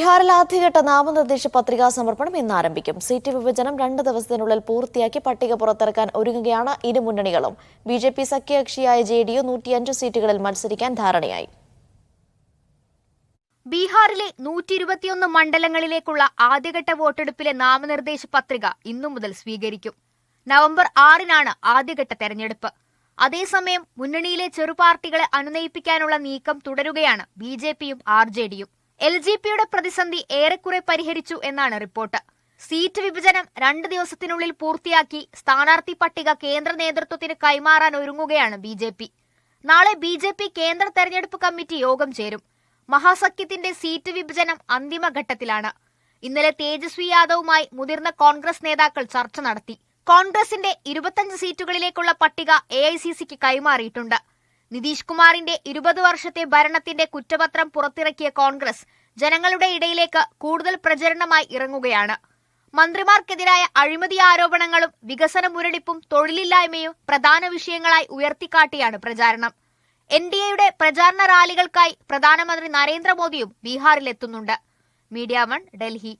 ബീഹാറിൽ ആദ്യഘട്ട നാമനിർദ്ദേശ പത്രികാ സമർപ്പണം ഇന്ന് ആരംഭിക്കും. സീറ്റ് വിഭജനം 2 ദിവസത്തിനുള്ളിൽ പൂർത്തിയാക്കി പട്ടിക പുറത്തിറക്കാൻ ഒരുങ്ങുകയാണ് ഇരു മുന്നണികളും. ബിജെപി സഖ്യകക്ഷിയായ ജെഡിയു 105 സീറ്റുകളിൽ മത്സരിക്കാൻ ധാരണയായി. ബീഹാറിലെ 121 മണ്ഡലങ്ങളിലേക്കുള്ള ആദ്യഘട്ട വോട്ടെടുപ്പിലെ നാമനിർദ്ദേശ പത്രിക ഇന്നു മുതൽ സ്വീകരിക്കും. നവംബർ 6-നാണ് ആദ്യഘട്ട തെരഞ്ഞെടുപ്പ്. അതേസമയം മുന്നണിയിലെ ചെറുപാർട്ടികളെ അനുനയിപ്പിക്കാനുള്ള നീക്കം തുടരുകയാണ് ബിജെപിയും ആർജെഡിയും. LGPയുടെ പ്രതിസന്ധി ഏറെക്കുറെ പരിഹരിച്ചു എന്നാണ് റിപ്പോർട്ട്. സീറ്റ് വിഭജനം 2 ദിവസത്തിനുള്ളിൽ പൂർത്തിയാക്കി സ്ഥാനാർത്ഥി പട്ടിക കേന്ദ്ര നേതൃത്വത്തിന് കൈമാറാൻ ഒരുങ്ങുകയാണ് ബിജെപി. നാളെ ബിജെപി കേന്ദ്ര തെരഞ്ഞെടുപ്പ് കമ്മിറ്റി യോഗം ചേരും. മഹാസഖ്യത്തിന്റെ സീറ്റ് വിഭജനം അന്തിമഘട്ടത്തിലാണ്. ഇന്നലെ തേജസ്വി യാദവുമായി മുതിർന്ന കോൺഗ്രസ് നേതാക്കൾ ചർച്ച നടത്തി. കോൺഗ്രസിന്റെ 25 സീറ്റുകളിലേക്കുള്ള പട്ടിക AICCക്ക് കൈമാറിയിട്ടുണ്ട്. നിതീഷ് കുമാറിന്റെ 20 വർഷത്തെ ഭരണത്തിന്റെ കുറ്റപത്രം പുറത്തിറക്കിയ കോൺഗ്രസ് ജനങ്ങളുടെ ഇടയിലേക്ക് കൂടുതൽ പ്രചരണമായി ഇറങ്ങുകയാണ്. മന്ത്രിമാർക്കെതിരായ അഴിമതി ആരോപണങ്ങളും വികസന മുരടിപ്പും തൊഴിലില്ലായ്മയും പ്രധാന വിഷയങ്ങളായി ഉയർത്തിക്കാട്ടിയാണ് പ്രചാരണം. NDAയുടെ പ്രചാരണ റാലികൾക്കായി പ്രധാനമന്ത്രി നരേന്ദ്രമോദിയും ബീഹാറിലെത്തുന്നുണ്ട്. മീഡിയ 1 ഡൽഹി.